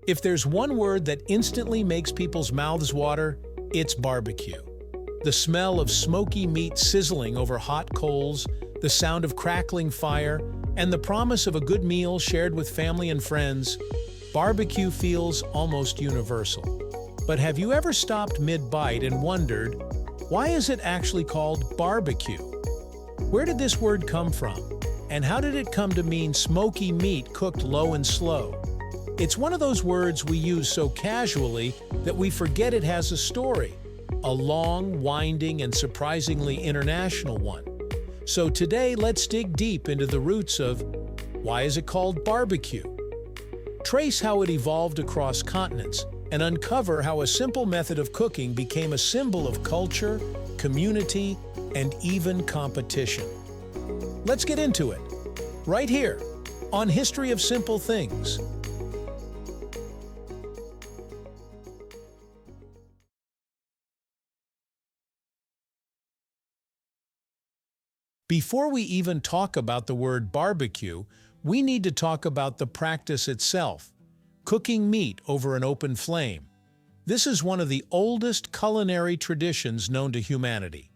If there's one word that instantly makes people's mouths water, it's barbecue. The smell of smoky meat sizzling over hot coals, the sound of crackling fire, and the promise of a good meal shared with family and friends, barbecue feels almost universal. But have you ever stopped mid-bite and wondered, why is it actually called barbecue? Where did this word come from? And how did it come to mean smoky meat cooked low and slow? It's one of those words we use so casually that we forget it has a story, a long, winding, and surprisingly international one. So today, let's dig deep into the roots of why is it called barbecue? Trace how it evolved across continents and uncover how a simple method of cooking became a symbol of culture, community, and even competition. Let's get into it, right here, on History of Simple Things. Before we even talk about the word barbecue, we need to talk about the practice itself, cooking meat over an open flame. This is one of the oldest culinary traditions known to humanity.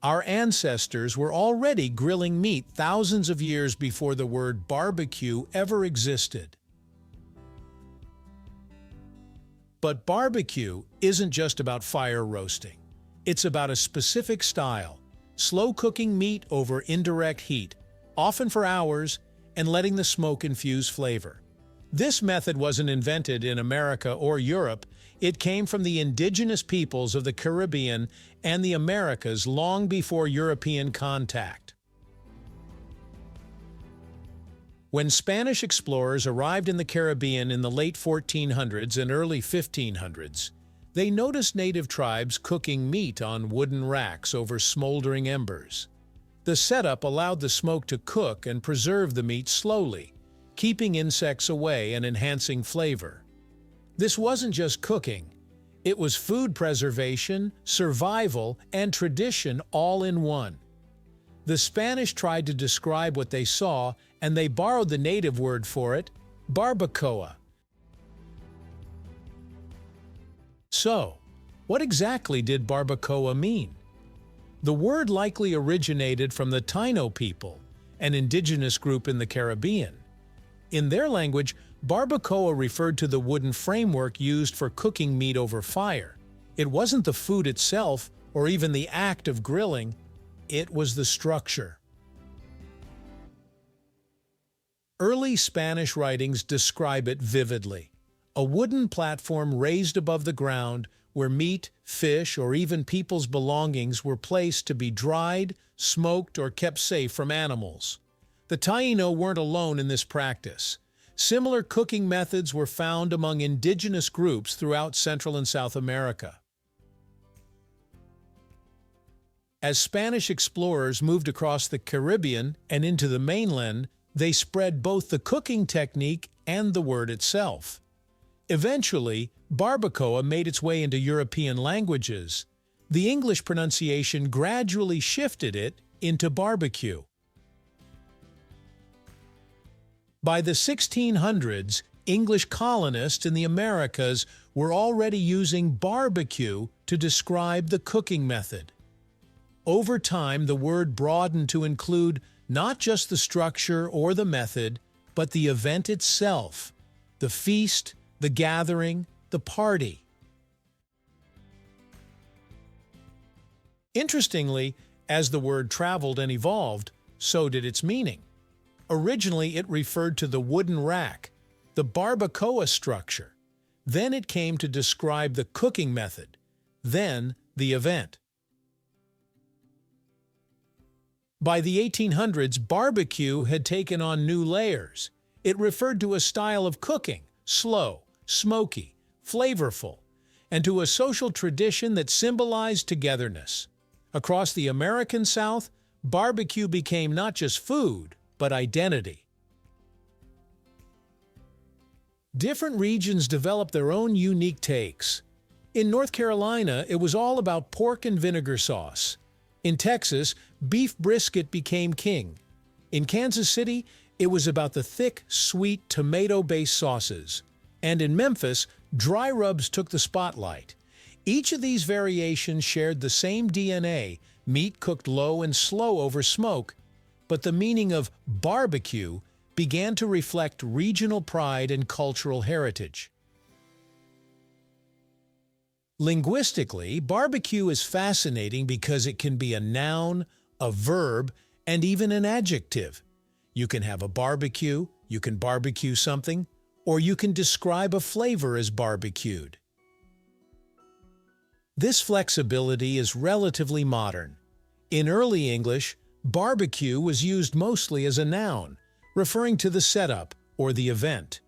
Our ancestors were already grilling meat thousands of years before the word barbecue ever existed. But barbecue isn't just about fire roasting. It's about a specific style, slow cooking meat over indirect heat, often for hours, and letting the smoke infuse flavor. This method wasn't invented in America or Europe. It came from the indigenous peoples of the Caribbean and the Americas long before European contact. When Spanish explorers arrived in the Caribbean in the late 1400s and early 1500s, they noticed native tribes cooking meat on wooden racks over smoldering embers. The setup allowed the smoke to cook and preserve the meat slowly, keeping insects away and enhancing flavor. This wasn't just cooking. It was food preservation, survival, and tradition all in one. The Spanish tried to describe what they saw, and they borrowed the native word for it, barbacoa. So, what exactly did barbacoa mean? The word likely originated from the Taíno people, an indigenous group in the Caribbean. In their language, barbacoa referred to the wooden framework used for cooking meat over fire. It wasn't the food itself or even the act of grilling, it was the structure. Early Spanish writings describe it vividly. A wooden platform raised above the ground where meat, fish, or even people's belongings were placed to be dried, smoked, or kept safe from animals. The Taíno weren't alone in this practice. Similar cooking methods were found among indigenous groups throughout Central and South America. As Spanish explorers moved across the Caribbean and into the mainland, they spread both the cooking technique and the word itself. Eventually, barbacoa made its way into European languages. The English pronunciation gradually shifted it into barbecue. By the 1600s, English colonists in the Americas were already using barbecue to describe the cooking method. Over time, the word broadened to include not just the structure or the method, but the event itself, the feast, the gathering, the party. Interestingly, as the word traveled and evolved, so did its meaning. Originally, it referred to the wooden rack, the barbacoa structure. Then it came to describe the cooking method, then the event. By the 1800s, barbecue had taken on new layers. It referred to a style of cooking, slow, smoky, flavorful, and to a social tradition that symbolized togetherness. Across the American South, barbecue became not just food, but identity. Different regions developed their own unique takes. In North Carolina, it was all about pork and vinegar sauce. In Texas, beef brisket became king. In Kansas City, it was about the thick, sweet, tomato-based sauces. And in Memphis, dry rubs took the spotlight. Each of these variations shared the same DNA, meat cooked low and slow over smoke, but the meaning of barbecue began to reflect regional pride and cultural heritage. Linguistically, barbecue is fascinating because it can be a noun, a verb, and even an adjective. You can have a barbecue, you can barbecue something, or you can describe a flavor as barbecued. This flexibility is relatively modern. In early English, barbecue was used mostly as a noun, referring to the setup or the event.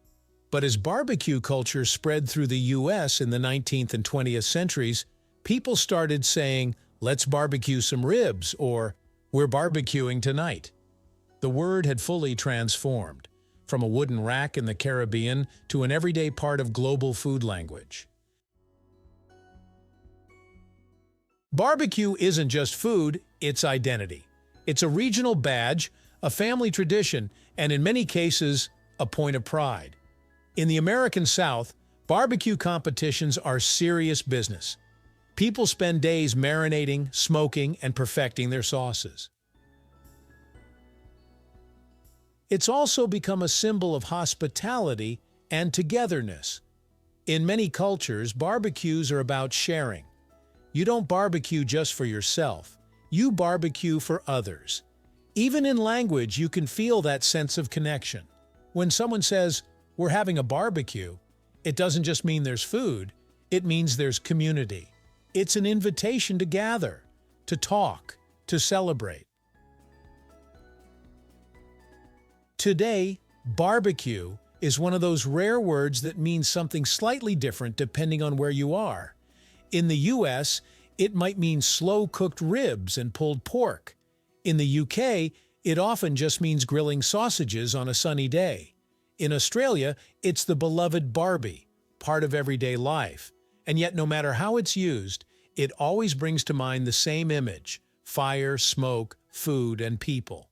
But as barbecue culture spread through the U.S. in the 19th and 20th centuries, people started saying, "Let's barbecue some ribs," or "We're barbecuing tonight." The word had fully transformed, from a wooden rack in the Caribbean to an everyday part of global food language. Barbecue isn't just food, it's identity. It's a regional badge, a family tradition, and in many cases, a point of pride. In the American South, barbecue competitions are serious business. People spend days marinating, smoking, and perfecting their sauces. It's also become a symbol of hospitality and togetherness. In many cultures, barbecues are about sharing. You don't barbecue just for yourself, you barbecue for others. Even in language, you can feel that sense of connection. When someone says, "We're having a barbecue," it doesn't just mean there's food, it means there's community. It's an invitation to gather, to talk, to celebrate. Today, barbecue is one of those rare words that means something slightly different depending on where you are. In the US, it might mean slow-cooked ribs and pulled pork. In the UK, it often just means grilling sausages on a sunny day. In Australia, it's the beloved Barbie, part of everyday life. And yet, no matter how it's used, it always brings to mind the same image: fire, smoke, food, and people.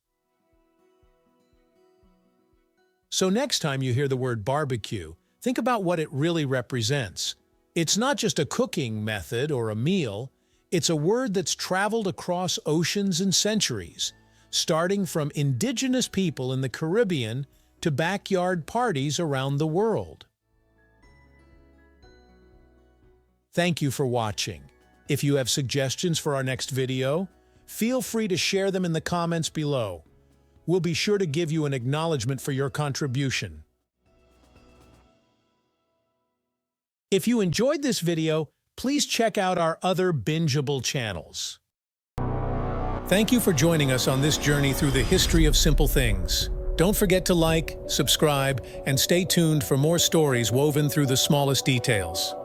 So next time you hear the word barbecue, think about what it really represents. It's not just a cooking method or a meal, it's a word that's traveled across oceans and centuries, starting from indigenous people in the Caribbean to backyard parties around the world. Thank you for watching. If you have suggestions for our next video, feel free to share them in the comments below. We'll be sure to give you an acknowledgement for your contribution. If you enjoyed this video, please check out our other bingeable channels. Thank you for joining us on this journey through the history of simple things. Don't forget to like, subscribe, and stay tuned for more stories woven through the smallest details.